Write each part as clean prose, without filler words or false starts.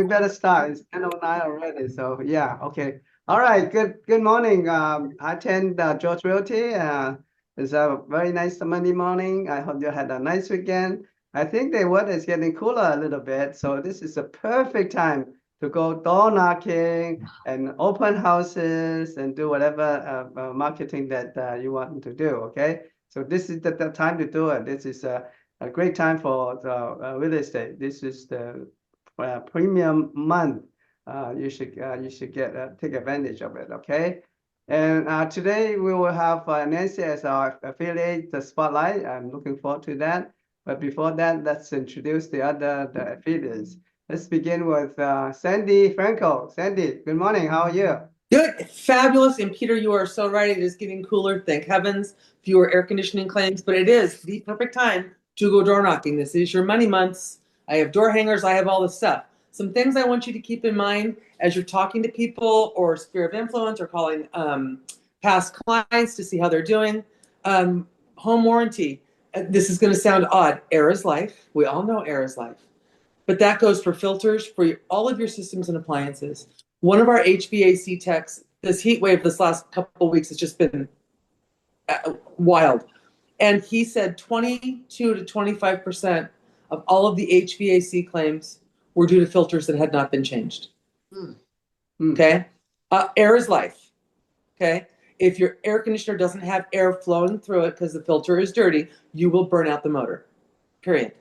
better start. It's 10:09 already. So yeah, okay. All right. Good morning. I attend George Realty. It's a very nice Monday morning. I hope you had a nice weekend. I think the weather is getting cooler a little bit, so this is a perfect time to go door knocking and open houses and do whatever marketing that you want to do. Okay. So this is the time to do it. This is a great time for the real estate. This is the premium month. You should get take advantage of it. Okay. And today we will have Nancy as our affiliate, the spotlight. I'm looking forward to that. But before that, let's introduce the affiliates. Let's begin with Sandy Franco. Sandy, good morning. How are you? Good, fabulous. And Peter, you are so right. It is getting cooler. Thank heavens. Fewer air conditioning claims, but it is the perfect time to go door knocking. This is your money months. I have door hangers. I have all this stuff. Some things I want you to keep in mind as you're talking to people or sphere of influence or calling past clients to see how they're doing. Home warranty. This is going to sound odd. Air is life. We all know air is life. But that goes for filters, for all of your systems and appliances. One of our HVAC techs, this heat wave this last couple of weeks has just been wild. And he said 22 to 25% of all of the HVAC claims were due to filters that had not been changed. Okay? Air is life. Okay? If your air conditioner doesn't have air flowing through it because the filter is dirty, you will burn out the motor. Period.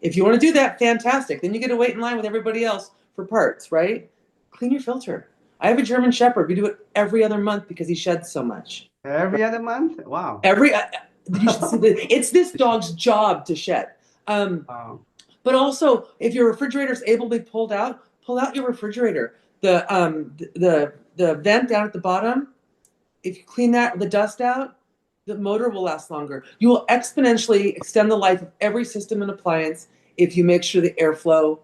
If you want to do that, fantastic. Then you get to wait in line with everybody else for parts, right? Clean your filter. I have a German Shepherd. We do it every other month because he sheds so much. Every other month? Wow. You should see it's this dog's job to shed. Wow. But also, if your refrigerator is able to be pull out your refrigerator. The vent down at the bottom, if you clean that, the dust out, the motor will last longer. You will exponentially extend the life of every system and appliance if you make sure the airflow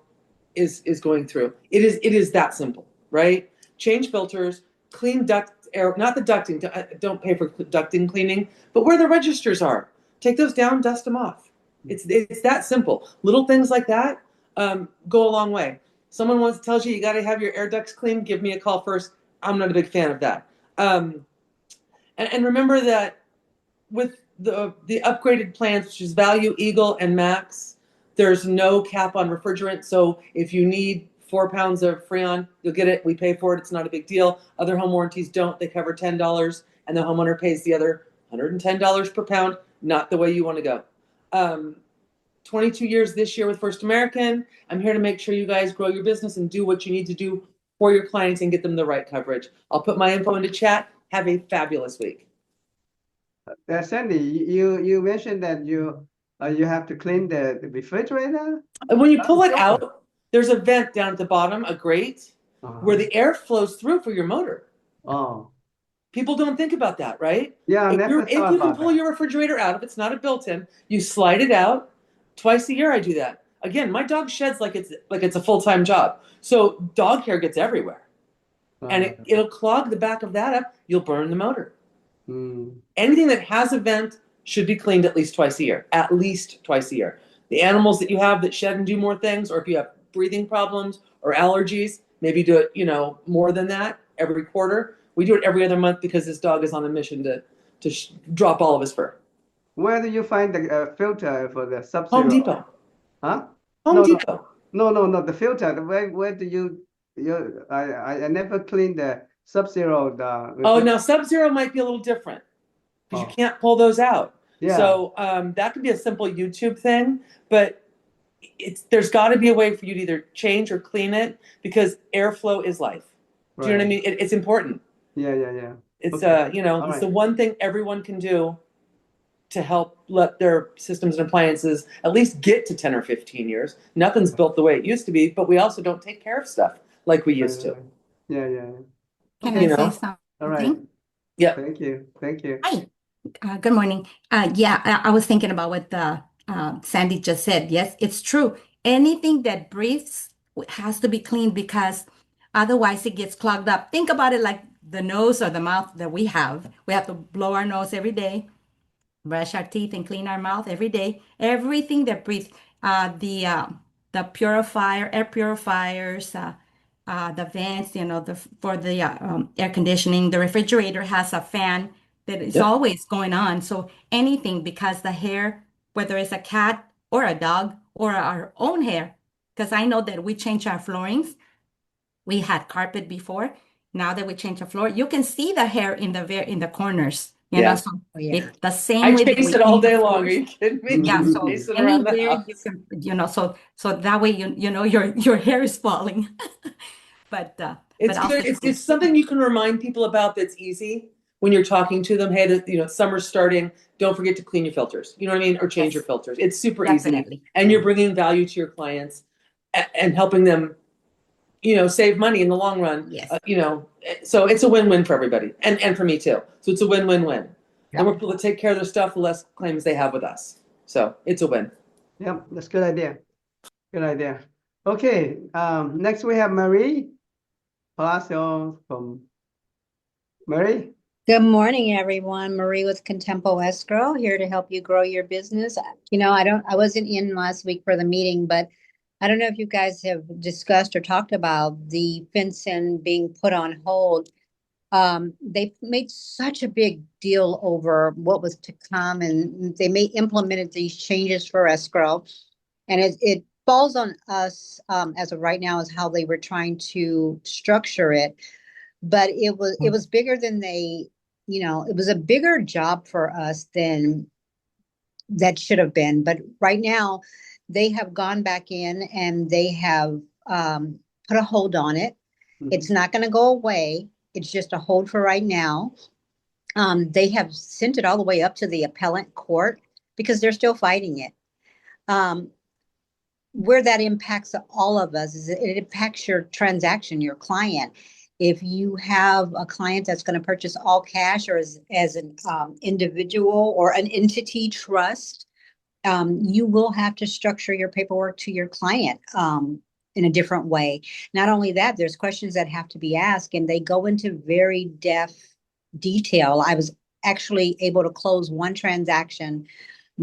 is going through. It is that simple, right? Change filters, clean duct air, not the ducting. Don't pay for ducting cleaning, but where the registers are, take those down, dust them off. It's that simple. Little things like that go a long way. Someone once tells you got to have your air ducts cleaned, give me a call first. I'm not a big fan of that. And remember that with the upgraded plans, which is Value, Eagle, and Max, there's no cap on refrigerant. So if you need 4 pounds of Freon, you'll get it. We pay for it. It's not a big deal. Other home warranties don't. They cover $10, and the homeowner pays the other $110 per pound. Not the way you want to go. 22 years this year with First American. I'm here to make sure you guys grow your business and do what you need to do for your clients and get them the right coverage. I'll put my info into chat. Have a fabulous week. Sandy, you mentioned that you have to clean the refrigerator. And when you pull it out, there's a vent down at the bottom, a grate, where the air flows through for your motor. Oh. People don't think about that, right? Yeah, if you can pull your refrigerator out, if it's not a built-in, you slide it out. Twice a year I do that. Again, my dog sheds like it's a full-time job. So dog hair gets everywhere. And it'll clog the back of that up. You'll burn the motor. Anything that has a vent should be cleaned at least twice a year. At least twice a year. The animals that you have that shed and do more things, or if you have breathing problems or allergies, maybe do it, more than that every quarter. We do it every other month because this dog is on a mission to drop all of his fur. Where do you find the filter for the Sub-Zero? Home Depot. Huh? Home Depot. No, the filter. Where do you I never cleaned the Sub-Zero. Oh, now Sub-Zero might be a little different because you can't pull those out. Yeah. So that could be a simple YouTube thing, but there's got to be a way for you to either change or clean it because airflow is life. Do you know what I mean? It's important. Yeah. It's okay. It's the one thing everyone can do to help let their systems and appliances at least get to 10 or 15 years. Nothing's built the way it used to be, but we also don't take care of stuff like we used to. Yeah. Can I say something? All right. Yeah. Thank you. Hi. Good morning. I was thinking about what Sandy just said. Yes, it's true. Anything that breathes has to be cleaned because otherwise it gets clogged up. Think about it like the nose or the mouth that we have. We have to blow our nose every day, brush our teeth and clean our mouth every day. Everything that breathes, the the purifier, air purifiers, the vents, you know, for the air conditioning. The refrigerator has a fan that is Yep. always going on. So anything, because the hair, whether it's a cat or a dog or our own hair, because I know that we change our floorings. We had carpet before. Now that we change the floor, you can see the hair in the corners, you know. Yeah. So Oh, yeah. if the same I way that chase we it all clean the day long. Are floors, you kidding me? yeah, Just so chase it around the anywhere you house. can, you know, so that way you know your hair is falling. But It's also good. It's something you can remind people about that's easy when you're talking to them. Hey, you know, summer's starting. Don't forget to clean your filters. You know what I mean? Or change your yes, filters. It's super easy. definitely. And you're bringing value to your clients and helping them, you know, save money in the long run. Yes. You know, so it's a win-win for everybody and for me too. So it's a win-win-win. The Yep. more people that take care of their stuff, the less claims they have with us. So it's a win. Yep, that's a good idea. Good idea. Okay, next we have Marie Palacio from Marie. Good morning, everyone. Marie with Contempo Escrow here to help you grow your business. You know, I wasn't in last week for the meeting, but I don't know if you guys have discussed or talked about the FinCEN being put on hold. They made such a big deal over what was to come, and they implemented these changes for escrow, and it falls on us as of right now as how they were trying to structure it. But it was bigger than they, you know, it was a bigger job for us than that should have been. But right now, they have gone back in and they have put a hold on it. It's not going to go away. It's just a hold for right now. They have sent it all the way up to the appellate court because they're still fighting it. Where that impacts all of us is it impacts your transaction, your client. If you have a client that's going to purchase all cash or as an individual or an entity trust, you will have to structure your paperwork to your client in a different way. Not only that, there's questions that have to be asked, and they go into very detail. I was actually able to close one transaction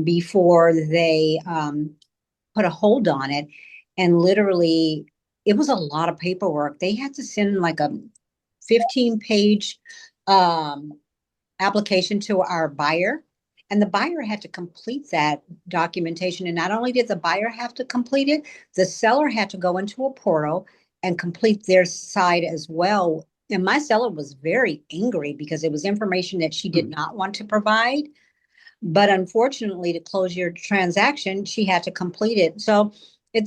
before they put a hold on it. And literally, it was a lot of paperwork. They had to send like a 15-page application to our buyer. And the buyer had to complete that documentation. And not only did the buyer have to complete it, the seller had to go into a portal and complete their side as well. And my seller was very angry because it was information that she did not want to provide. But unfortunately, to close your transaction, she had to complete it. So they're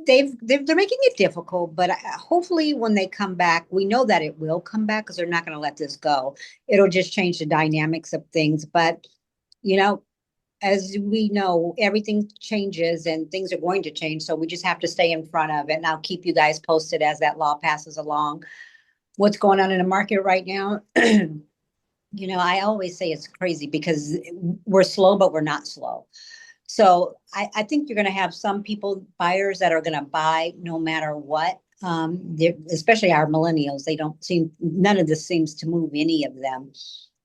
making it difficult, but hopefully when they come back, we know that it will come back because they're not going to let this go. It'll just change the dynamics of things. But, you know, as we know, everything changes and things are going to change. So we just have to stay in front of it. And I'll keep you guys posted as that law passes along. What's going on in the market right now? You know, I always say it's crazy because we're slow, but we're not slow. So I think you're going to have some buyers that are going to buy no matter what. Especially our millennials, none of this seems to move any of them.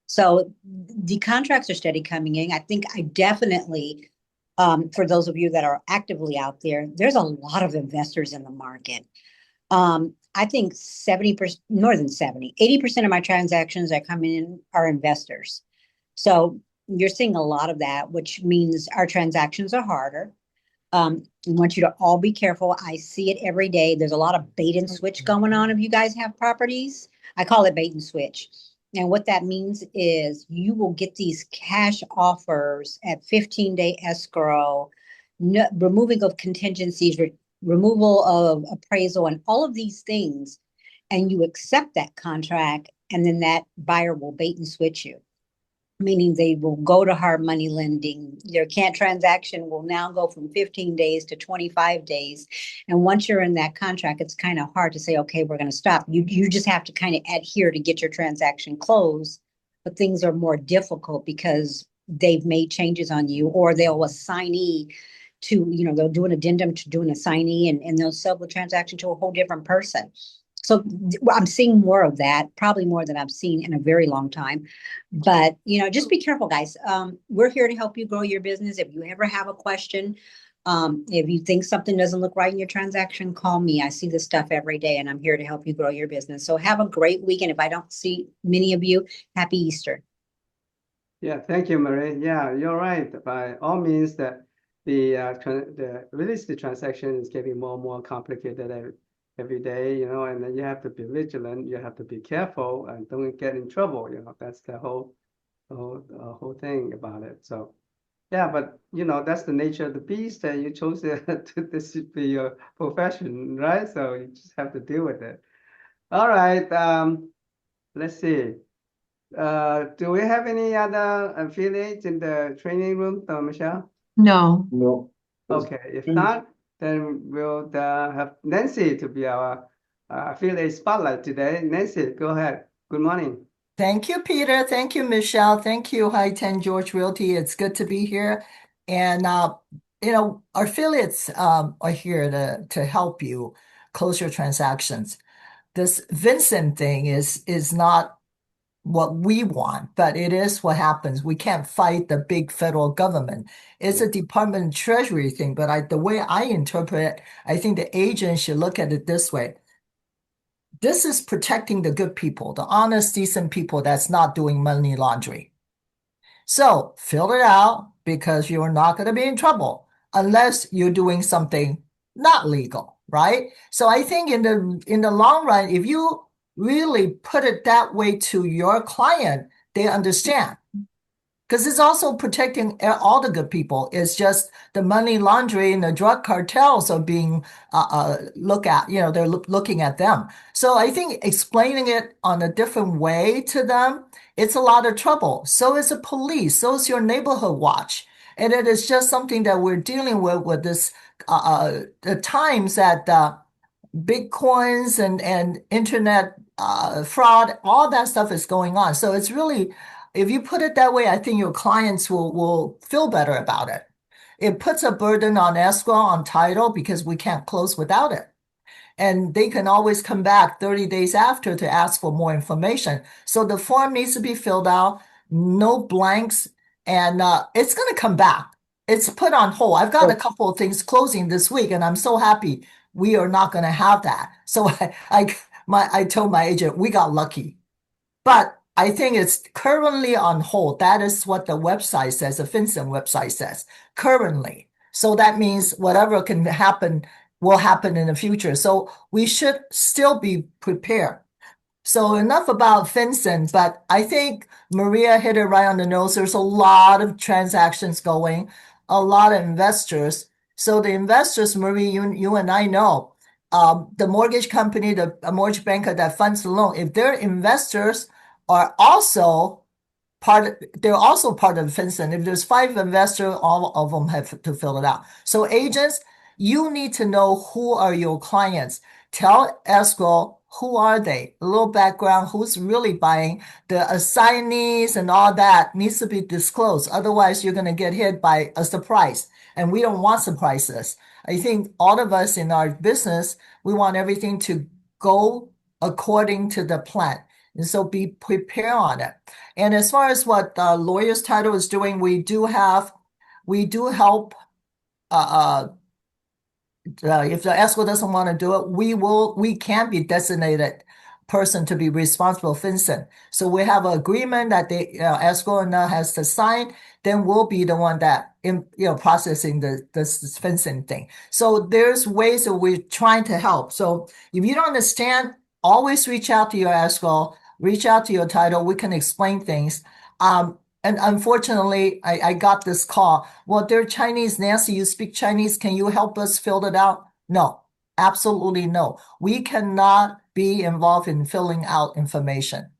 So the contracts are steady coming in. I think I definitely, for those of you that are actively out there, there's a lot of investors in the market. I think 70%, more than 70, 80% of my transactions that come in are investors. So you're seeing a lot of that, which means our transactions are harder. I want you to all be careful. I see it every day. There's a lot of bait and switch going on. If you guys have properties, I call it bait and switch. And what that means is you will get these cash offers at 15-day escrow, removing of contingencies, removal of appraisal, and all of these things. And you accept that contract, and then that buyer will bait and switch you, meaning they will go to hard money lending. Your transaction will now go from 15 days to 25 days. And once you're in that contract, it's kind of hard to say, okay, we're going to stop. You just have to kind of adhere to get your transaction closed. But things are more difficult because they've made changes on you, or they'll assignee to, you know, they'll do an addendum to do an assignee, and they'll sell the transaction to a whole different person. So I'm seeing more of that, probably more than I've seen in a very long time. But, you know, just be careful, guys. We're here to help you grow your business. If you ever have a question, If you think something doesn't look right in your transaction, call me. I see this stuff every day and I'm here to help you grow your business. So have a great weekend. If I don't see many of you, happy Easter. Yeah, thank you, Marie. Yeah, you're right. By all means, that the real estate transaction is getting more and more complicated every day, you know, and then you have to be vigilant. You have to be careful and don't get in trouble. You know, that's the whole thing about it. So, yeah, but you know, that's the nature of the beast, and you chose this to be your profession, right? So you just have to deal with it. All right. Let's see. Do we have any other affiliates in the training room, Michelle? No. No. Okay, if not, then we'll have Nancy to be our affiliate spotlight today. Nancy, go ahead. Good morning. Thank you, Peter. Thank you, Michelle. Thank you, High-10 George Realty. It's good to be here. And, our affiliates are here to help you close your transactions. This Vincent thing is not what we want, but it is what happens. We can't fight the big federal government. It's a Department of Treasury thing, but the way I interpret it, I think the agent should look at it this way. This is protecting the good people, the honest, decent people that's not doing money laundering. So fill it out because you're not going to be in trouble unless you're doing something not legal, right? So I think in the long run, if you really put it that way to your client, they understand. Because it's also protecting all the good people. It's just the money laundering and the drug cartels are being looked at, they're looking at them. So I think explaining it on a different way to them, it's a lot of trouble. So is the police, so is your neighborhood watch. And it is just something that we're dealing with this, the times that Bitcoins and internet fraud, all that stuff is going on. So it's really, if you put it that way, I think your clients will feel better about it. It puts a burden on escrow, on title, because we can't close without it. And they can always come back 30 days after to ask for more information. So the form needs to be filled out, no blanks, and it's going to come back. It's put on hold. I've got a couple of things closing this week, and I'm so happy we are not going to have that. So I told my agent, we got lucky. But I think it's currently on hold. That is what the website says, the FinCEN website says, currently. So that means whatever can happen will happen in the future. So we should still be prepared. So enough about FinCEN, but I think Maria hit it right on the nose. There's a lot of transactions going, a lot of investors. So the investors, Marie, you and I know, the mortgage company, the mortgage banker that funds the loan, if their investors are also they're also part of FinCEN. If there's 5 investors, all of them have to fill it out. So agents, you need to know who are your clients. Tell escrow, who are they? A little background, who's really buying. The assignees and all that needs to be disclosed. Otherwise, you're going to get hit by a surprise. And we don't want surprises. I think all of us in our business, we want everything to go according to the plan. And so be prepared on it. And as far as what Lawyer's Title is doing, we do help if the escrow doesn't want to do it, we can be designated person to be responsible FinCEN. So we have an agreement that the escrow has to sign, then we'll be the one that processing the FinCEN thing. So there's ways that we're trying to help. So if you don't understand, always reach out to your escrow, reach out to your title. We can explain things. And unfortunately, I got this call. Well, they're Chinese. Nancy, you speak Chinese. Can you help us fill it out? No, absolutely no. We cannot be involved in filling out information.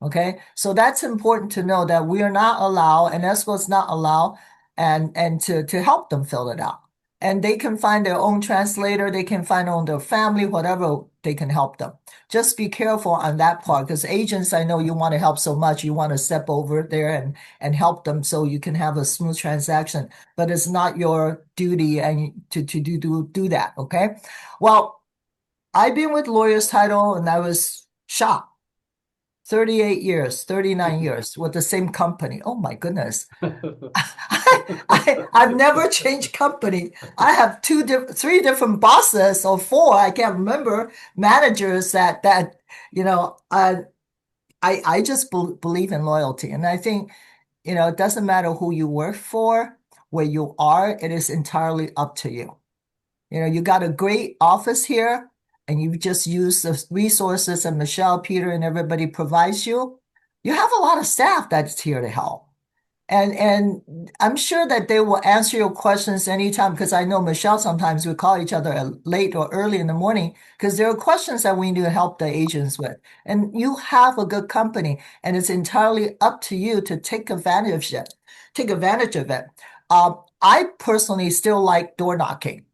Okay, so that's important to know that we are not allowed, and escrow is not allowed, and to help them fill it out. And they can find their own translator. They can find on their family, whatever they can help them. Just be careful on that part, because agents, I know you want to help so much. You want to step over there and help them so you can have a smooth transaction. But it's not your duty and to do that. Okay. Well, I've been with Lawyer's Title, and I was shocked. 38 years, 39 years with the same company. Oh my goodness. I've never changed company. I have three different bosses or four, I can't remember, managers that you know, I just believe in loyalty. And I think, it doesn't matter who you work for, where you are, it is entirely up to you. You got a great office here and you just use the resources that Michelle, Peter, and everybody provides you. You have a lot of staff that's here to help. And I'm sure that they will answer your questions anytime, because I know Michelle, sometimes we call each other late or early in the morning because there are questions that we need to help the agents with. And you have a good company, and it's entirely up to you to take advantage of it. I personally still like door knocking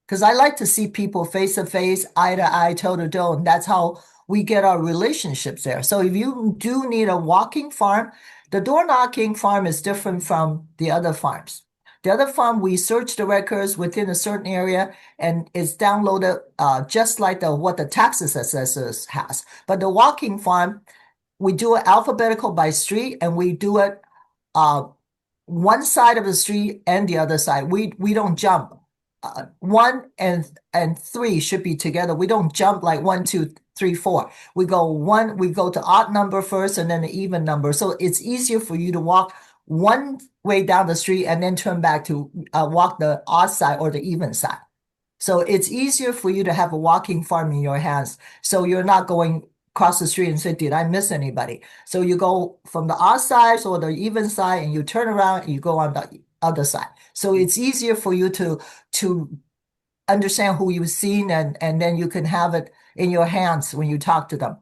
because I like to see people face to face, eye to eye, toe to toe, and that's how we get our relationships there. So if you do need a walking farm, the door knocking farm is different from the other farms. The other farm, we search the records within a certain area and it's downloaded just like what the taxes assessors has. But the walking farm, we do it alphabetical by street, and we do it one side of the street and the other side. We don't jump. 1 and 3 should be together. We don't jump like 1, 2, 3, 4. We go to odd number first and then the even number. So it's easier for you to walk one way down the street and then turn back to walk the odd side or the even side. So it's easier for you to have a walking farm in your hands. So you're not going across the street and say, did I miss anybody? So you go from the odd side or the even side and you turn around and you go on the other side. So it's easier for you to understand who you've seen, and then you can have it in your hands when you talk to them.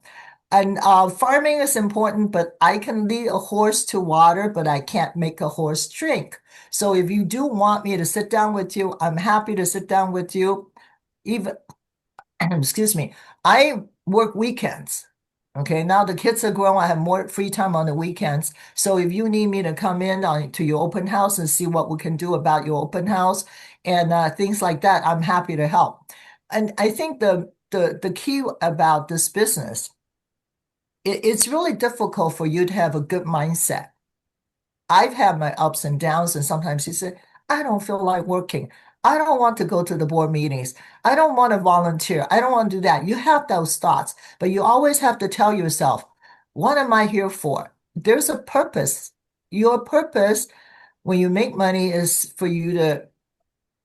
And farming is important, but I can lead a horse to water, but I can't make a horse drink. So if you do want me to sit down with you, I'm happy to sit down with you. Even, excuse me, I work weekends. Okay, now the kids are grown. I have more free time on the weekends. So if you need me to come in to your open house and see what we can do about your open house and things like that, I'm happy to help. And I think the key about this business, it's really difficult for you to have a good mindset. I've had my ups and downs, and sometimes you say, I don't feel like working. I don't want to go to the board meetings. I don't want to volunteer. I don't want to do that. You have those thoughts, but you always have to tell yourself, what am I here for? There's a purpose. Your purpose when you make money is for you to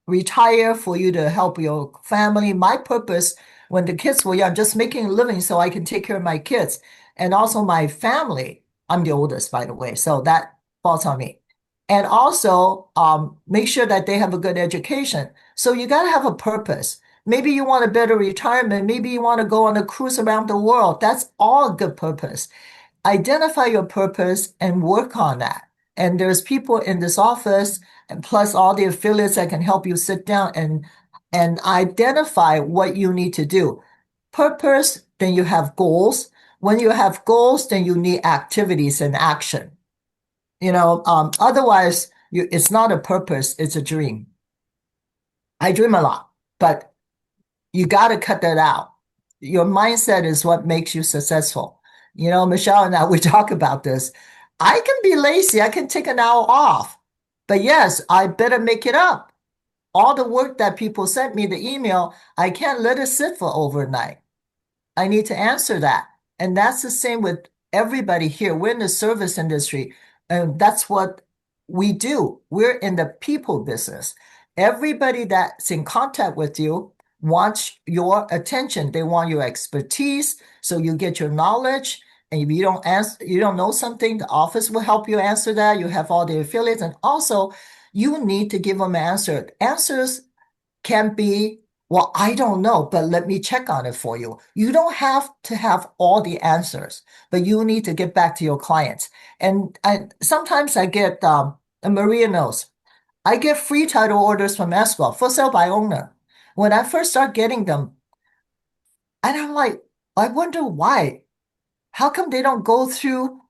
retire, for you to help your family. My purpose when the kids were young, just making a living so I can take care of my kids and also my family. I'm the oldest, by the way, so that falls on me. And also make sure that they have a good education. So you got to have a purpose. Maybe you want a better retirement. Maybe you want to go on a cruise around the world. That's all a good purpose. Identify your purpose and work on that. And there's people in this office and plus all the affiliates that can help you sit down and identify what you need to do. Purpose, then you have goals. When you have goals, then you need activities and action. Otherwise, it's not a purpose, it's a dream. I dream a lot, but you got to cut that out. Your mindset is what makes you successful. Michelle and I, we talk about this. I can be lazy. I can take an hour off. But yes, I better make it up. All the work that people sent me, the email, I can't let it sit for overnight. I need to answer that. And that's the same with everybody here. We're in the service industry, and that's what we do. We're in the people business. Everybody that's in contact with you wants your attention. They want your expertise, so you get your knowledge. And if you don't know something, the office will help you answer that. You have all the affiliates, and also you need to give them an answer. Answers can be, well, I don't know, but let me check on it for you. You don't have to have all the answers, but you need to get back to your clients. And sometimes I get, and Maria knows, I get free title orders from escrow for sale by owner. When I first start getting them, and I'm like, I wonder why. How come they don't go through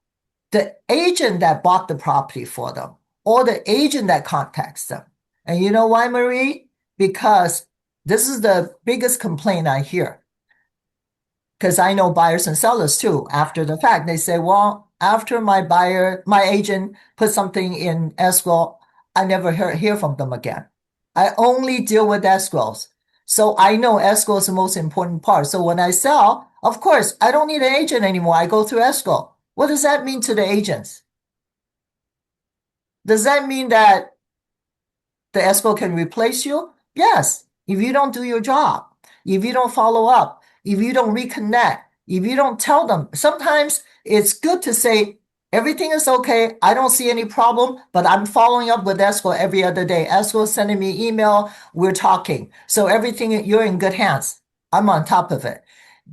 the agent that bought the property for them or the agent that contacts them? And you know why, Marie? Because this is the biggest complaint I hear. Because I know buyers and sellers too. After the fact, they say, well, after my agent put something in escrow, I never hear from them again. I only deal with escrows. So I know escrow is the most important part. So when I sell, of course, I don't need an agent anymore. I go through escrow. What does that mean to the agents? Does that mean that the escrow can replace you? Yes. If you don't do your job, if you don't follow up, if you don't reconnect, if you don't tell them, sometimes it's good to say, everything is okay. I don't see any problem, but I'm following up with escrow every other day. Escrow sending me email. We're talking. So everything, you're in good hands. I'm on top of it.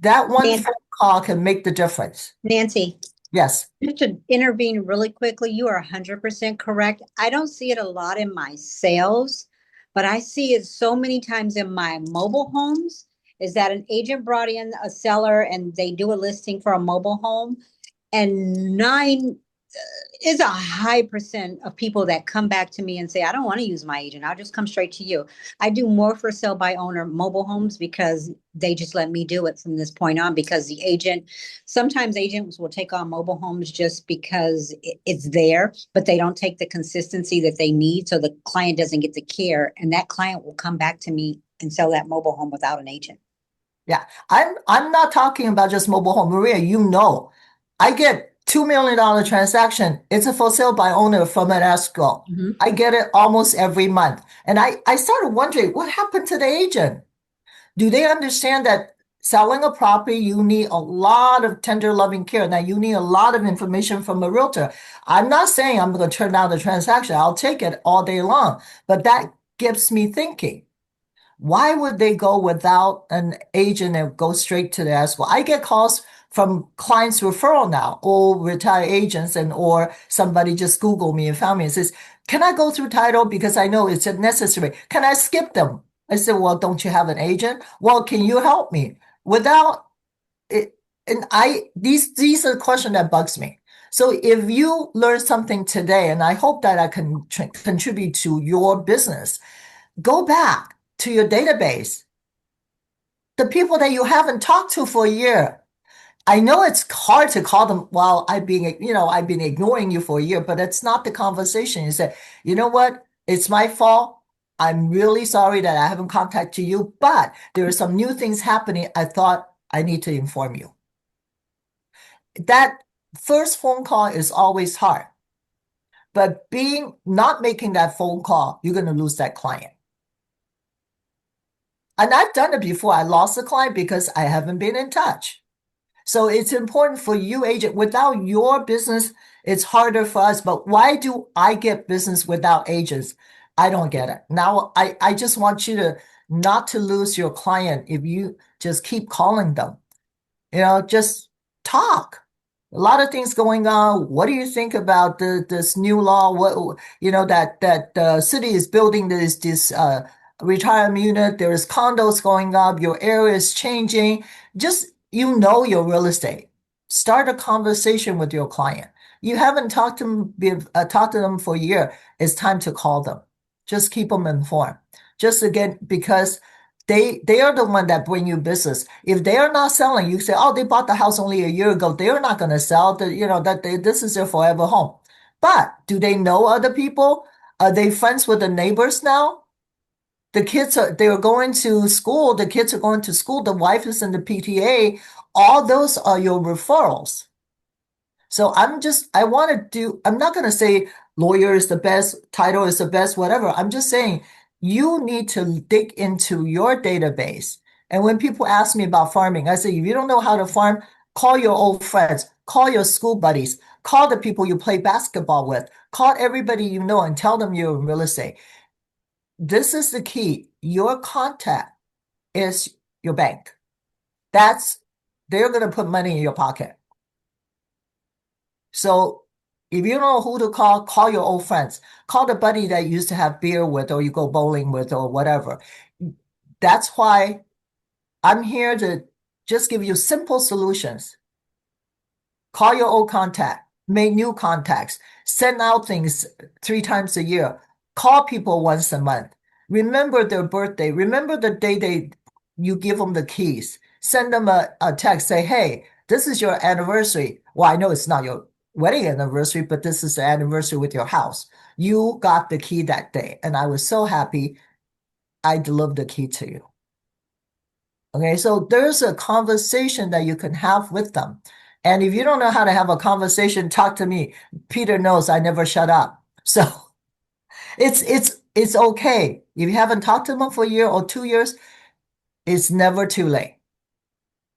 That one Nan- phone call can make the difference. Nancy, Yes. just to intervene really quickly, you are 100% correct. I don't see it a lot in my sales, but I see it so many times in my mobile homes. Is that an agent brought in a seller and they do a listing for a mobile home, and nine is a high percent of people that come back to me and say, I don't want to use my agent. I'll just come straight to you. I do more for sale by owner mobile homes because they just let me do it from this point on, because the agent, sometimes agents will take on mobile homes just because it's there, but they don't take the consistency that they need. So the client doesn't get the care, and that client will come back to me and sell that mobile home without an agent. Yeah, I'm not talking about just mobile home. Maria, I get $2 million transaction. It's a for sale by owner from an escrow. Mm-hmm. I get it almost every month. And I started wondering what happened to the agent? Do they understand that selling a property, you need a lot of tender loving care? Now you need a lot of information from a realtor. I'm not saying I'm going to turn down the transaction. I'll take it all day long, but that gets me thinking. Why would they go without an agent and go straight to the escrow? I get calls from clients referral now, or retired agents, or somebody just Google me and found me and says, can I go through title because I know it's necessary? Can I skip them? I said, well, don't you have an agent? Well, can you help me? Without it, and these are the questions that bugs me. So if you learn something today, and I hope that I can contribute to your business, go back to your database, the people that you haven't talked to for a year. I know it's hard to call them, well, I've been ignoring you for a year, but it's not the conversation. You say, you know what? It's my fault. I'm really sorry that I haven't contacted you, but there are some new things happening. I thought I need to inform you. That first phone call is always hard, but not making that phone call, you're going to lose that client. And I've done it before. I lost a client because I haven't been in touch. So it's important for you, agent. Without your business, it's harder for us. But why do I get business without agents? I don't get it. Now, I just want you to not to lose your client if you just keep calling them. Just talk. A lot of things going on. What do you think about this new law? What that the city is building this retirement unit. There is condos going up. Your area is changing. Just your real estate. Start a conversation with your client. You haven't talked to them for a year. It's time to call them. Just keep them informed. Just again, because they are the one that bring you business. If they are not selling, you say, oh, they bought the house only a year ago. They are not going to sell. This is their forever home. But do they know other people? Are they friends with the neighbors now? The kids they're going to school. The kids are going to school. The wife is in the PTA. All those are your referrals. So I'm not going to say lawyer is the best, title is the best, whatever. I'm just saying you need to dig into your database. And when people ask me about farming, I say, if you don't know how to farm, call your old friends, call your school buddies, call the people you play basketball with, call everybody you know and tell them you're in real estate. This is the key. Your contact is your bank. They're going to put money in your pocket. So if you don't know who to call your old friends. Call the buddy that you used to have beer with, or you go bowling with, or whatever. That's why I'm here to just give you simple solutions. Call your old contact, make new contacts, send out things 3 times a year, call people once a month. Remember their birthday. Remember the day you give them the keys. Send them a text. Say, hey, this is your anniversary. Well, I know it's not your wedding anniversary, but this is the anniversary with your house. You got the key that day, and I was so happy I delivered the key to you. Okay, so there's a conversation that you can have with them. And if you don't know how to have a conversation, talk to me. Peter knows I never shut up. So it's okay. If you haven't talked to them for a year or 2 years, it's never too late.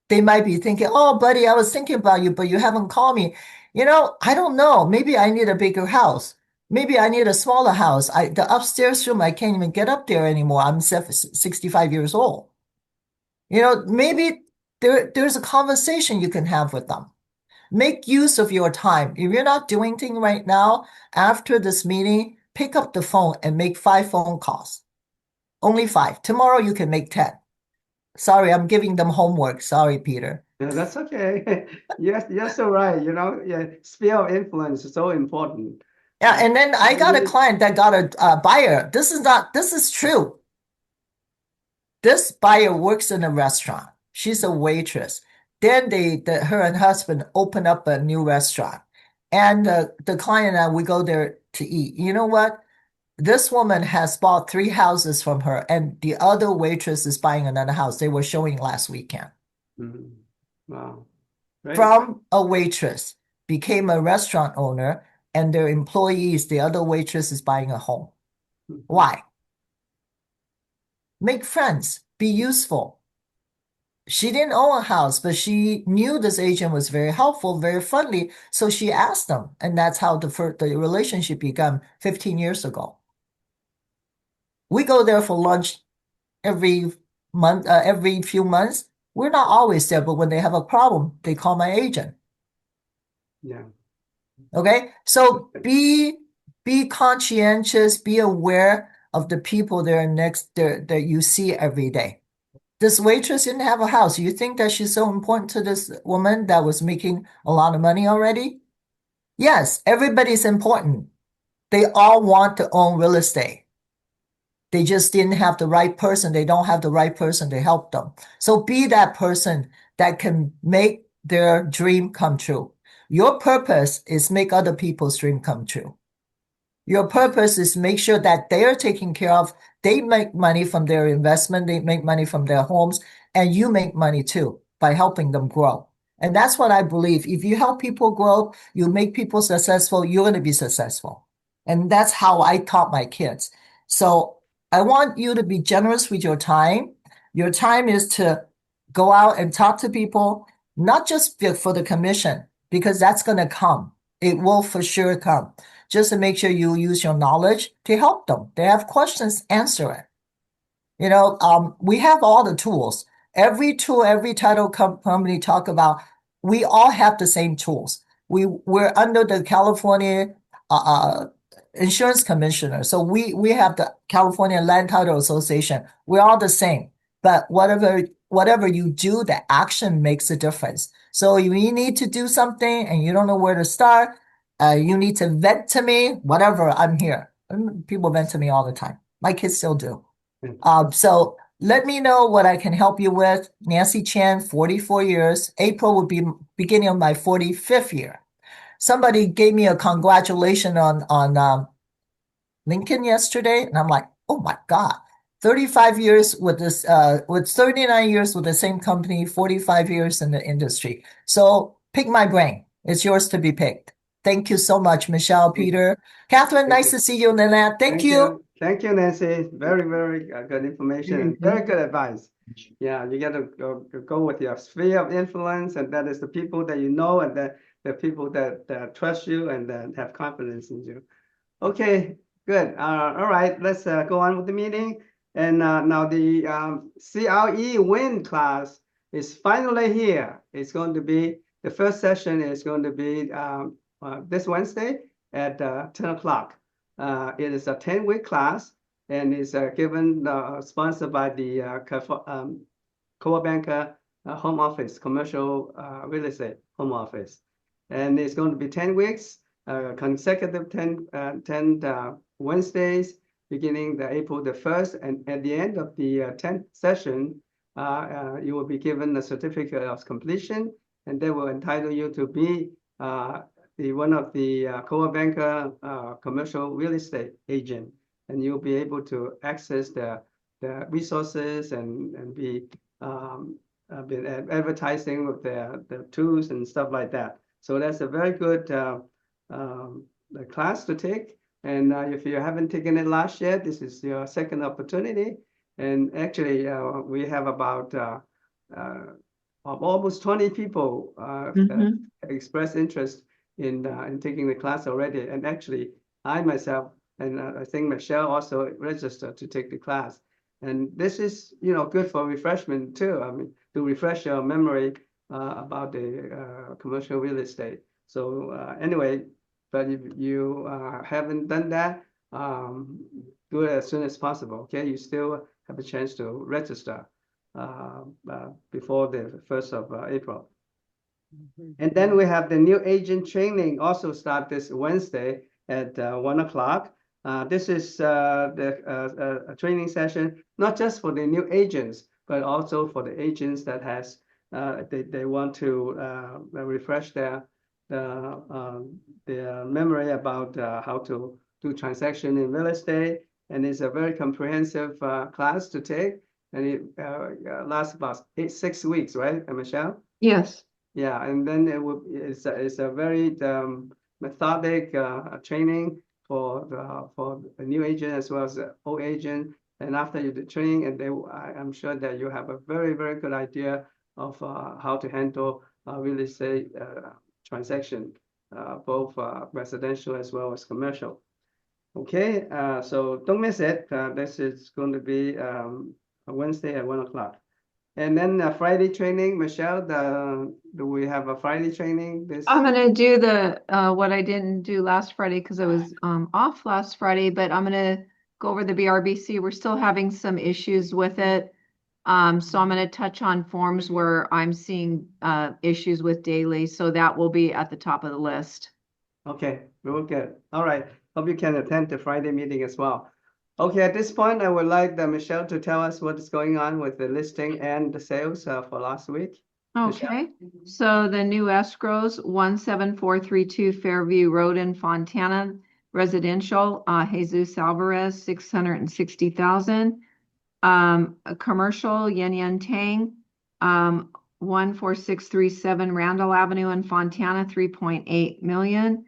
They might be thinking, oh, buddy, I was thinking about you, but you haven't called me. I don't know. Maybe I need a bigger house. Maybe I need a smaller house. The upstairs room, I can't even get up there anymore. I'm 65 years old. Maybe there's a conversation you can have with them. Make use of your time. If you're not doing anything right now, after this meeting, pick up the phone and make 5 phone calls. Only 5. Tomorrow you can make 10. Sorry, I'm giving them homework. Sorry, Peter. Yeah, that's okay. Yes, you're so right. Yeah, sphere of influence is so important. Yeah, and then I got a client that got a buyer. This is true. This buyer works in a restaurant. She's a waitress. Then her and husband open up a new restaurant. And the client and I, we go there to eat. You know what? This woman has bought 3 houses from her, and the other waitress is buying another house. They were showing last weekend. Mhm. Wow. Great. From a waitress, became a restaurant owner, and their employees, the other waitress is buying a home. Mhm. Why? Make friends, be useful. She didn't own a house, but she knew this agent was very helpful, very friendly. So she asked them. And that's how the relationship began 15 years ago. We go there for lunch every month, every few months. We're not always there, but when they have a problem, they call my agent. Yeah. Okay. So be conscientious, be aware of the people that you see every day. This waitress didn't have a house. You think that she's so important to this woman that was making a lot of money already? Yes, everybody's important. They all want to own real estate. They just didn't have the right person. They don't have the right person to help them. So be that person that can make their dream come true. Your purpose is make other people's dream come true. Your purpose is make sure that they are taken care of. They make money from their investment. They make money from their homes, and you make money too by helping them grow. And that's what I believe. If you help people grow, you make people successful, you're going to be successful. And that's how I taught my kids. So I want you to be generous with your time. Your time is to go out and talk to people, not just for the commission, because that's going to come. It will for sure come. Just to make sure you use your knowledge to help them. They have questions, answer it. We have all the tools. Every tool, every title company talk about, we all have the same tools. We're under the California Insurance Commissioner. So we have the California Land Title Association. We're all the same. But whatever you do, the action makes a difference. So if you need to do something and you don't know where to start, you need to vent to me, whatever, I'm here. People vent to me all the time. My kids still do. So let me know what I can help you with. Nancy Chan, 44 years. April will be beginning of my 45th year. Somebody gave me a congratulation on Lincoln yesterday, and I'm like, oh my God, 35 years with this, with 39 years with the same company, 45 years in the industry. So pick my brain. It's yours to be picked. Thank you so much, Michelle, Peter. Catherine, nice to see you, Nanette. Thank you. Thank you, Nancy. Very, very good information and very good advice. Yeah, you got to go with your sphere of influence, and that is the people that you know, and the people that trust you and that have confidence in you. Okay, good. All right, let's go on with the meeting. And now the CRE WIN class is finally here. It's going to be, the first session is going to be this Wednesday at 10 o'clock. It is a 10-week class, and it's given, sponsored by the Coa Banca home office, commercial real estate home office. And it's going to be 10 weeks, consecutive 10 Wednesdays, beginning April the 1st. And at the end of the 10th session, you will be given a certificate of completion, and they will entitle you to be one of the co-op banker commercial real estate agent, and you'll be able to access the resources and be been advertising with the tools and stuff like that. So that's a very good class to take. And if you haven't taken it last year, this is your second opportunity. And actually, we have about almost 20 people that express interest in taking the class already. And actually, I myself and I think Michelle also registered to take the class. And this is, good for refreshment too. I mean, to refresh your memory about the commercial real estate. So anyway, but if you haven't done that, do it as soon as possible. Okay, you still have a chance to register before the 1st of April. And then we have the new agent training also start this Wednesday at 1 o'clock. This is a training session, not just for the new agents, but also for the agents that has they want to refresh their memory about how to do transaction in real estate. And it's a very comprehensive class to take, and it lasts about 6 weeks, right, Michelle? Yes. Yeah, and then it's a very methodic training for the new agent as well as the old agent. And after you do training, and I'm sure that you have a very, very good idea of how to handle real estate transaction, both residential as well as commercial. Okay, so don't miss it. This is going to be Wednesday at 1 o'clock. And then Friday training, Michelle, do we have a Friday training? I'm going to do the what I didn't do last Friday because I was off last Friday, but I'm going to go over the BRBC. We're still having some issues with it. So I'm going to touch on forms where I'm seeing issues with daily. So that will be at the top of the list. Okay, real good. All right. Hope you can attend the Friday meeting as well. Okay, at this point, I would like Michelle to tell us what is going on with the listing and the sales for last week. Okay, so the new escrows, 17432 Fairview Road in Fontana, residential, Jesus Alvarez, 660,000. A commercial, Yin Yin Tang, 14637 Randall Avenue in Fontana, 3.8 million.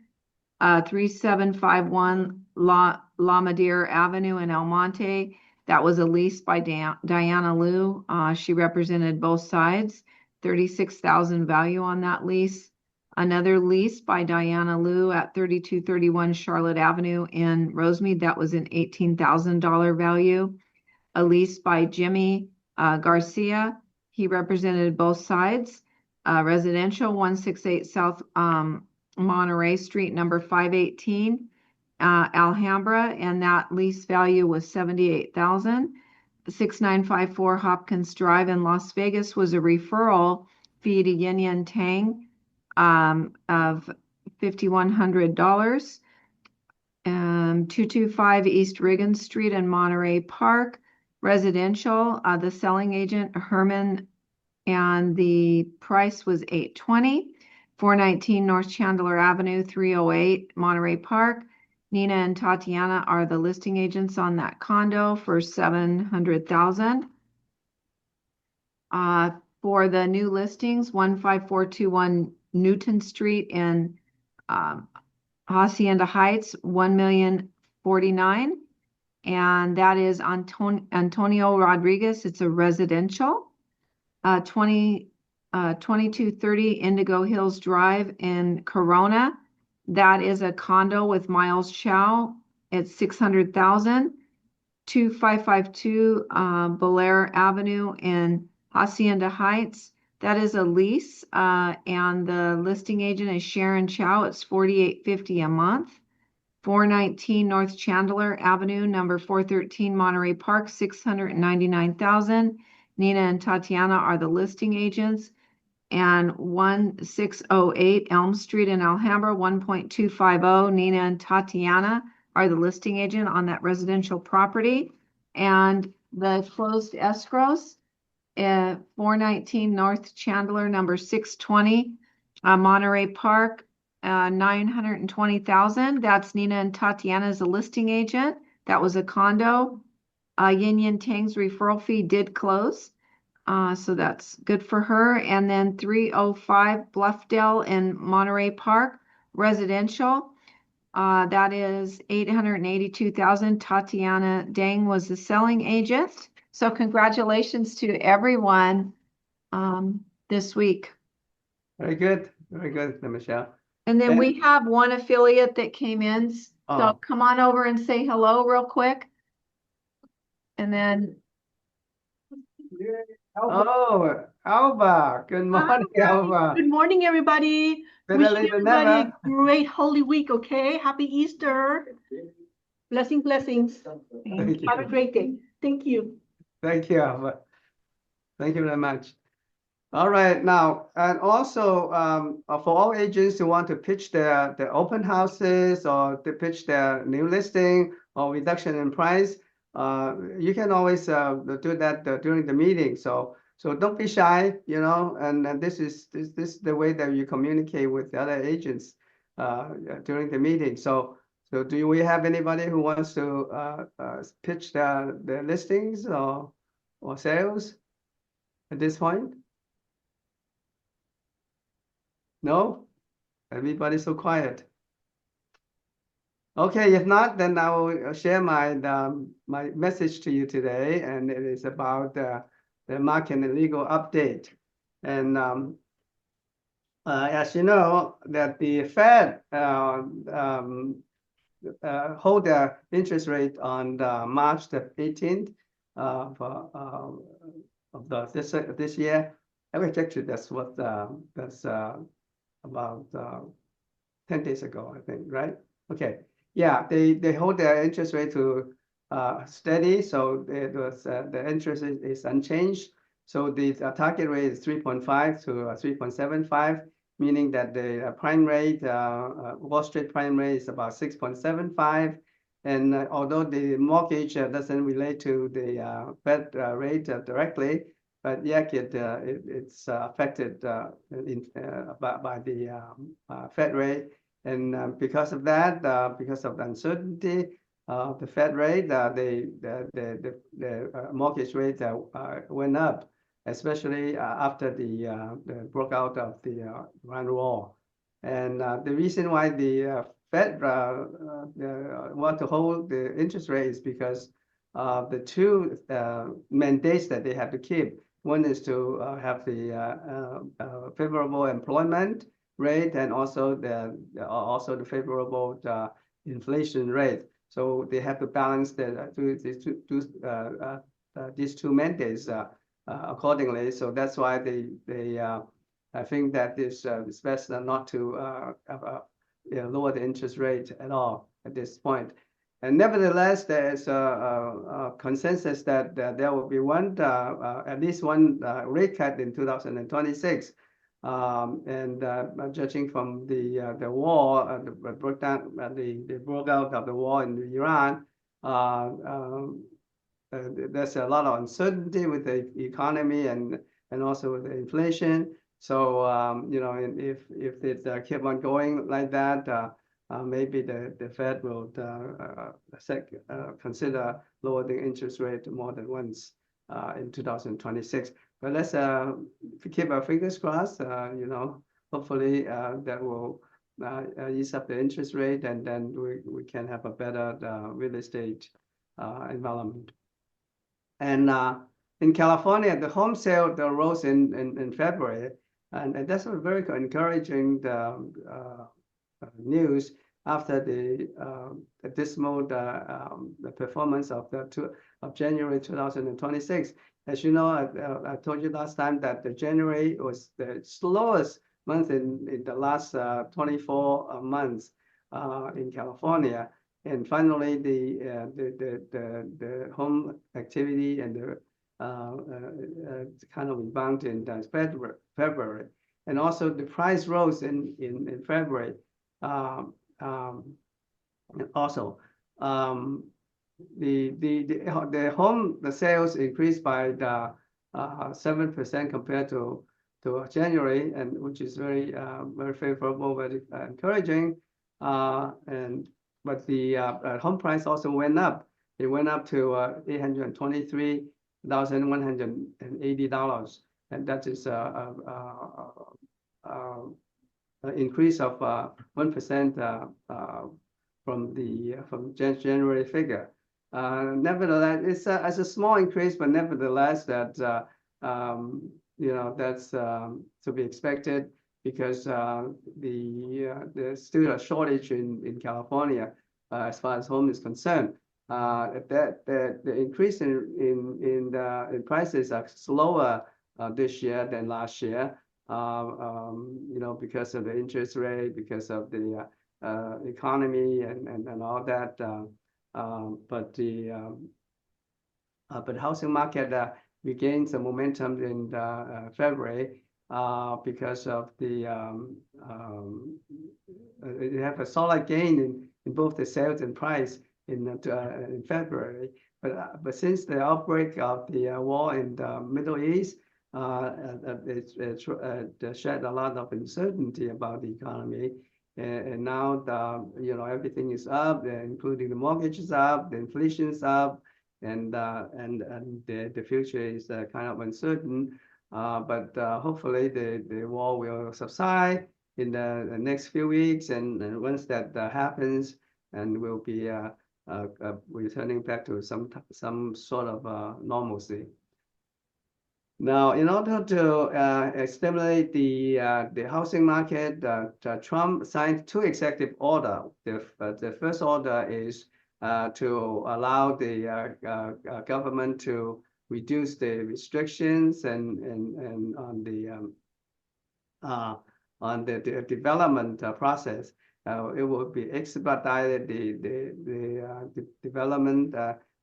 3751 La Madeira Avenue in El Monte. That was a lease by Diana Liu. She represented both sides. 36,000 value on that lease. Another lease by Diana Liu at 3231 Charlotte Avenue in Rosemead. That was an $18,000 value. A lease by Jimmy Garcia. He represented both sides. Residential, 168 South Monterey Street, number 518, Alhambra, and that lease value was $78,000. 6954 Hopkins Drive in Las Vegas was a referral fee to Yin Yin Tang of $5,100. 225 East Riggin Street in Monterey Park, residential. The selling agent Herman, and the price was $820. 419 North Chandler Avenue, 308 Monterey Park. Nina and Tatiana are the listing agents on that condo for $700,000. For the new listings, 15421 Newton Street in Hacienda Heights, $1,049,000, and that is Antonio Rodriguez. It's a residential. 2230 Indigo Hills Drive in Corona. That is a condo with Miles Chow. It's $600,000. 2552 Belair Avenue in Hacienda Heights. That is a lease, and the listing agent is Sharon Chow. It's $48.50 a month. 419 North Chandler Avenue, number 413 Monterey Park, $699,000. Nina and Tatiana are the listing agents. And 1608 Elm Street in Alhambra, 1.250. Nina and Tatiana are the listing agent on that residential property. And the closed escrows at 419 North Chandler, number 620, Monterey Park, 920,000. That's Nina and Tatiana as a listing agent. That was a condo. Yin Yin Tang's referral fee did close. So that's good for her. And then 305 Bluffdale in Monterey Park, residential. That is 882,000. Tatiana Dang was the selling agent. So congratulations to everyone this week. Very good, Michelle. And then And- we have one affiliate that came in. So Oh. come on over and say hello real quick. And then Oh, Alba. Good morning, Alba. Good morning, everybody. Better Wishing late than everybody a never. great Holy Week, okay? Happy Easter. Blessings. Thank Have a you. great day. Thank you. Thank you, Alba. Thank you very much. All right, now, and also for all agents who want to pitch their open houses or to pitch their new listing or reduction in price, you can always do that during the meeting. So don't be shy, you know, and this is the way that you communicate with the other agents during the meeting. So do we have anybody who wants to pitch their listings or sales at this point? No? Everybody's so quiet. Okay, if not, then I will share my my message to you today, and it is about the market and legal update. And as you know, that the Fed hold the interest rate on March the 18th of this year. Actually, that's what that's about 10 days ago, I think, right? Okay, yeah, they hold their interest rate to steady, so it was the interest is unchanged. So the target rate is 3.5 to 3.75, meaning that the prime rate, Wall Street prime rate is about 6.75. And although the mortgage doesn't relate to the Fed rate directly, but yet it's affected by the Fed rate. And because of that, because of the uncertainty, the Fed rate, the mortgage rate went up, especially after the broke out of the Iran war. And the reason why the Fed want to hold the interest rate is because the two mandates that they have to keep. One is to have the favorable employment rate and also the favorable inflation rate. So they have to balance these two mandates accordingly. So that's why I think that it's best not to lower the interest rate at all at this point. And nevertheless, there is a consensus that there will be at least one rate cut in 2026. And judging from the war, the broke out of the war in Iran, there's a lot of uncertainty with the economy and also with the inflation. So you know, if it keep on going like that, maybe the Fed will consider lowering the interest rate more than once in 2026. But let's keep our fingers crossed. You know, hopefully that will ease up the interest rate, and then we can have a better real estate environment. And in California, the home sale rose in February, and that's a very encouraging news after the dismal the performance of January 2026. As you know, I told you last time that the January was the slowest month in the last 24 months in California. And finally, the home activity and the kind of rebounded in February, and also the price rose in February. Also, the home sales increased by 7% compared to to January, and which is very very favorable, very encouraging. But the home price also went up. It went up to $823,180, and that is an increase of 1% from January figure. Nevertheless, it's a small increase, but nevertheless, that that's to be expected, because there's still a shortage in California as far as home is concerned. The increase in prices are slower this year than last year. Because of the interest rate, because of the economy and all that. But housing market regained some momentum in February because of the you have a solid gain in both the sales and price in February. But since the outbreak of the war in the Middle East, it shed a lot of uncertainty about the economy, and now everything is up, including the mortgage is up, the inflation is up, and the future is kind of uncertain. But hopefully the war will subside in the next few weeks, and once that happens, and we'll be returning back to some sort of normalcy. Now, in order to stimulate the housing market, Trump signed 2 executive orders. The first order is to allow the government to reduce the restrictions and on the development process. It will be expedited the development,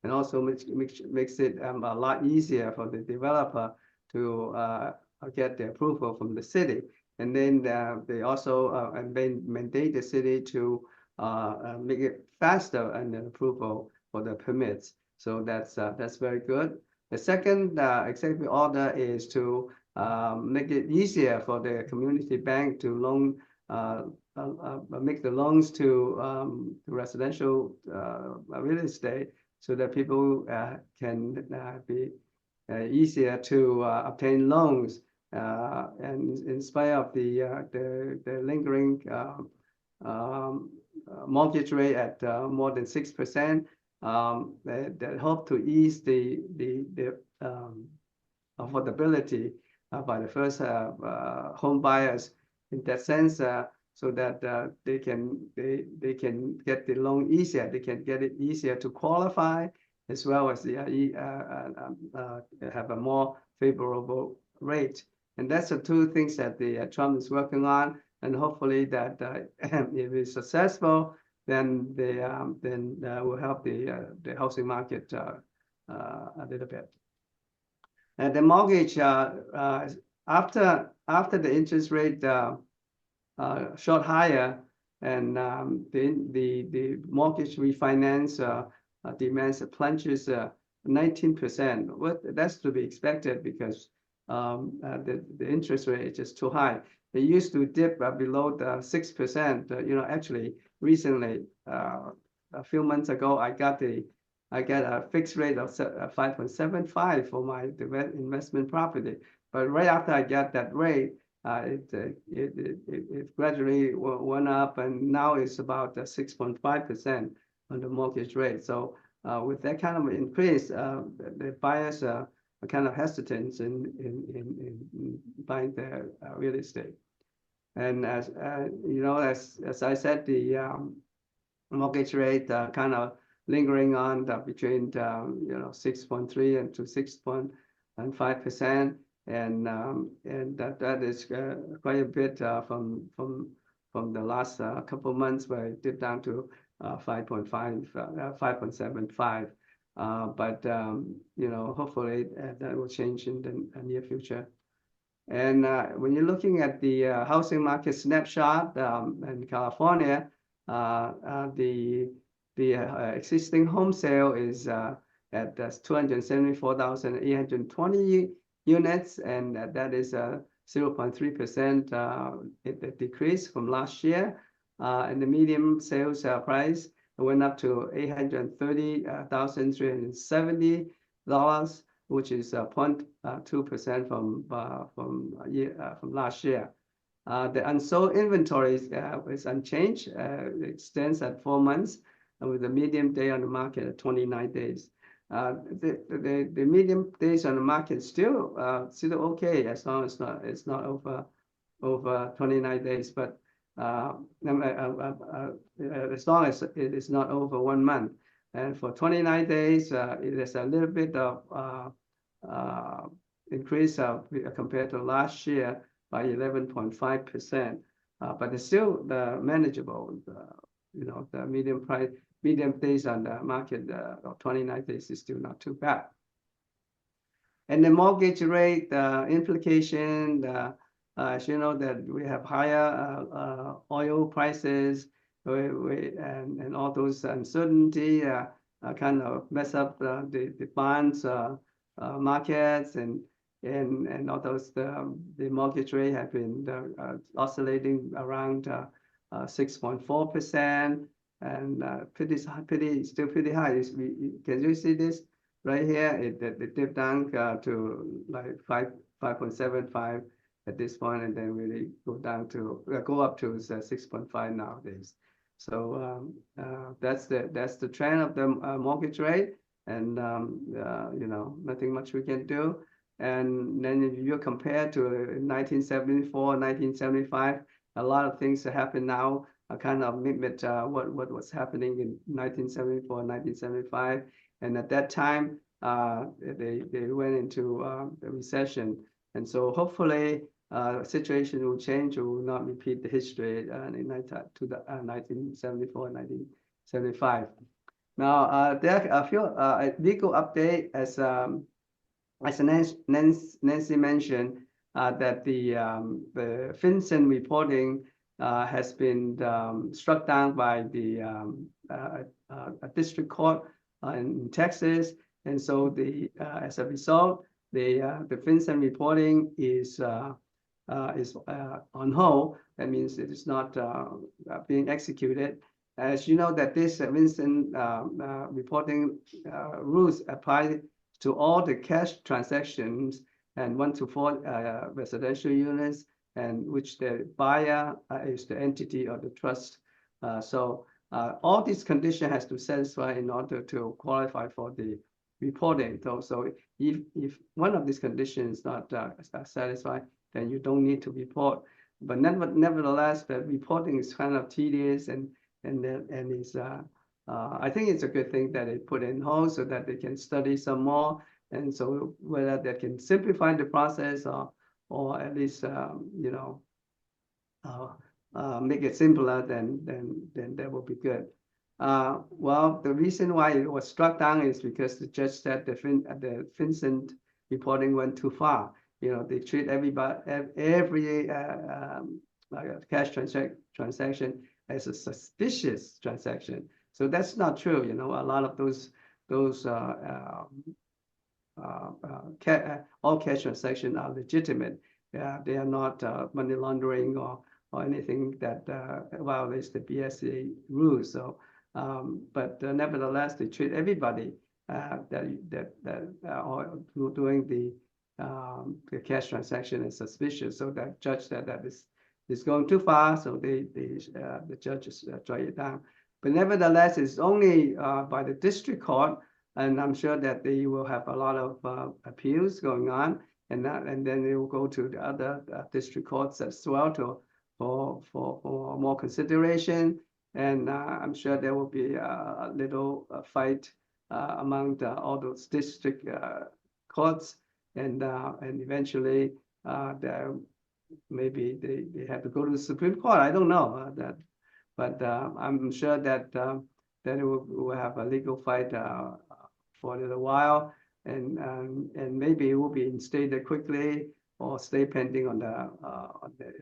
and also makes it a lot easier for the developer to get the approval from the city. And then they also mandate the city to make it faster and approval for the permits. So that's very good. The second executive order is to make it easier for the community bank to make the loans to residential real estate, so that people can be easier to obtain loans. And in spite of the lingering mortgage rate at more than 6%, that hope to ease the affordability by the first home buyers in that sense, so that they can get the loan easier. They can get it easier to qualify, as well as have a more favorable rate. And that's the 2 things that the Trump is working on. And hopefully that if it's successful, then will help the housing market a little bit. And the mortgage, after the interest rate shot higher, and the mortgage refinance demands plunges 19%. That's to be expected, because the interest rate is just too high. It used to dip below the 6%. Actually, recently, a few months ago, I got a fixed rate of 5.75 for my investment property. But right after I got that rate, it gradually went up, and now it's about 6.5% on the mortgage rate. So with that kind of increase, the buyers are kind of hesitant in buying their real estate. And as I said, the mortgage rate kind of lingering on between 6.3 and to 6.5%, and that is quite a bit from the last couple of months, where it dipped down to 5.75. But hopefully that will change in the near future. And when you're looking at the housing market snapshot in California, the existing home sale is at 274,820 units, and that is 0.3% it decreased from last year. And the medium sales price went up to $830,370, which is 0.2% from last year. The unsold inventory is unchanged. It stands at 4 months, with the medium day on the market at 29 days. The medium days on the market still okay, as long as it's not over 29 days, but as long as it is not over 1 month. And for 29 days, it is a little bit of increase compared to last year by 11.5%, but it's still manageable. The medium days on the market of 29 days is still not too bad. And the mortgage rate implication, as you know, that we have higher oil prices, and all those uncertainty kind of mess up the bonds markets, and all those the mortgage rate have been oscillating around 6.4%, and still pretty high. Can you see this right here? It dipped down to like 5.75 at this point, and then really go up to 6.5 nowadays. So that's the trend of the mortgage rate, and nothing much we can do. And then if you compare to 1974, 1975, a lot of things that happen now are kind of mimic what was happening in 1974, 1975. And at that time, they went into the recession. And so hopefully the situation will change, or will not repeat the history in 1974, 1975. Now, there are a few legal update, as Nancy mentioned, that the FinCEN reporting has been struck down by the district court in Texas, and so as a result, the FinCEN reporting is on hold. That means it is not being executed. As you know, that this FinCEN reporting rules apply to all the cash transactions and 1 to 4 residential units, and which the buyer is the entity or the trust. So all these conditions has to satisfy in order to qualify for the reporting. So if one of these conditions is not satisfied, then you don't need to report. But nevertheless, the reporting is kind of tedious, and is I think it's a good thing that it put in hold so that they can study some more, and so whether they can simplify the process or at least make it simpler, then that will be good. Well, the reason why it was struck down is because the judge said the FinCEN reporting went too far. They treat every cash transaction as a suspicious transaction. So that's not true. A lot of those all cash transactions are legitimate. They are not money laundering or anything that violates the BSA rules. So, but nevertheless, they treat everybody that are doing the cash transaction as suspicious. So that judge said that is going too far. So the judges drive it down. But nevertheless, it's only by the district court, and I'm sure that they will have a lot of appeals going on, and then they will go to the other district courts as well for more consideration. And I'm sure there will be a little fight among all those district courts, and eventually maybe they have to go to the Supreme Court. I don't know that. But I'm sure that we'll have a legal fight for a little while, and maybe it will be instated quickly or stay pending on the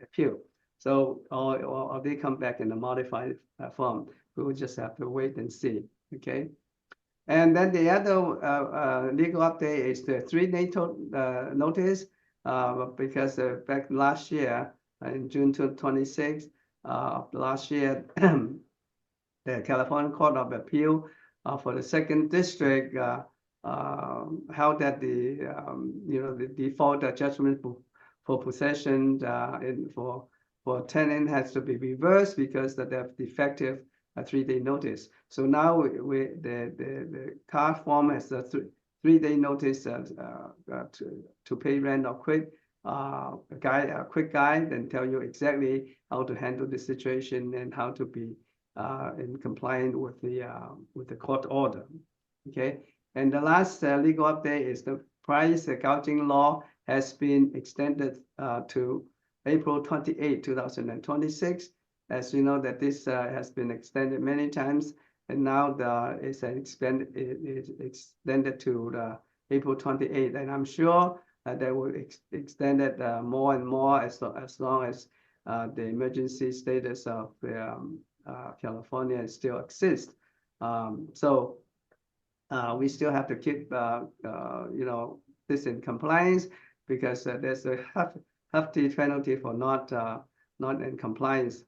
appeal. So or they come back in a modified form. We will just have to wait and see. Okay. And then the other legal update is the 3 NATO notice. because back last year, in June 26th of last year, the California Court of Appeal for the Second District held that the default judgment for possession for tenant has to be reversed because they have defective 3-day notice. So now the card form has a 3-day notice to pay rent or quit. A quick guide and tell you exactly how to handle the situation and how to be in compliance with the court order. Okay, and the last legal update is the price gouging law has been extended to April 28, 2026. As you know that this has been extended many times, and now it's extended to April 28, and I'm sure they will extend it more and more as long as the emergency status of California still exists. So we still have to keep this in compliance because there's a hefty penalty for not in compliance.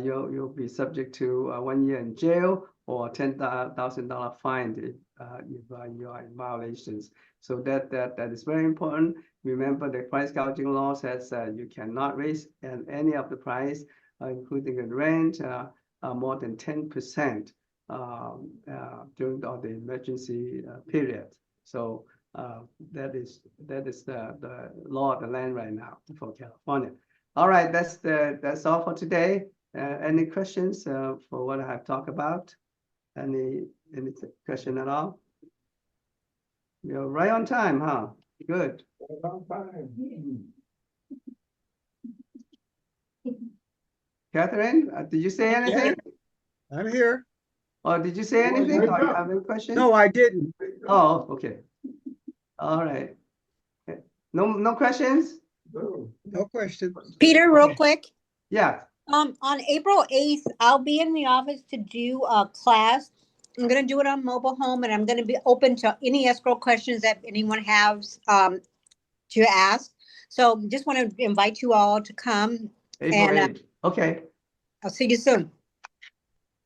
You'll be subject to 1 year in jail or $10,000 fine if you are in violations. So that is very important. Remember, the price gouging law says you cannot raise any of the price, including the rent, more than 10% during the emergency period. So that is the law of the land right now for California. All right, that's all for today. Any questions for what I have talked about? Any question at all? You're right on time, huh? Good. Catherine, did you say anything? I'm here. Or did you say anything? Or you have any questions? No, I didn't. Oh, okay. All right. No questions? No question. Peter, real quick. Yeah. On April 8th, I'll be in the office to do a class. I'm going to do it on mobile home, and I'm going to be open to any escrow questions that anyone has to ask. So just want to invite you all to come. April And 8th. Okay. I'll see you soon.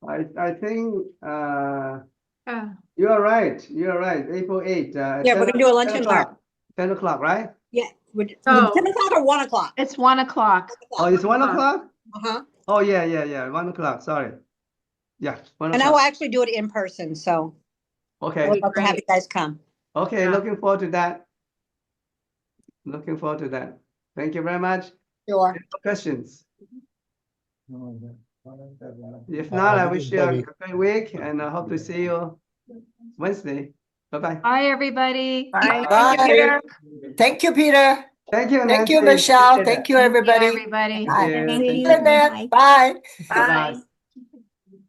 I think you're right. You're right. April 8th. Yeah, we're going to do a lunch and learn. 10 o'clock, right? Yeah. Oh. 10 o'clock or 1 o'clock? It's 1 o'clock. Oh, it's 1 o'clock? Uh-huh. Oh, yeah. 1 o'clock. Sorry. Yeah, 1 And I will o'clock. actually do it in person. So I Okay. would love to have you guys come. Okay, Yeah. looking forward to that. Looking forward to that. Thank you very much. Sure. Any questions? If not, I wish you a great week and I hope to see you Wednesday. Bye-bye. Bye, everybody. Bye. Bye. Thank you, Peter. Thank you, Peter. Thank you, Thank you, Nancy. Michelle. Appreciate Thank it. you, everybody. Everybody. Bye. Thank Thank you. you. Lynette, bye. Bye-bye.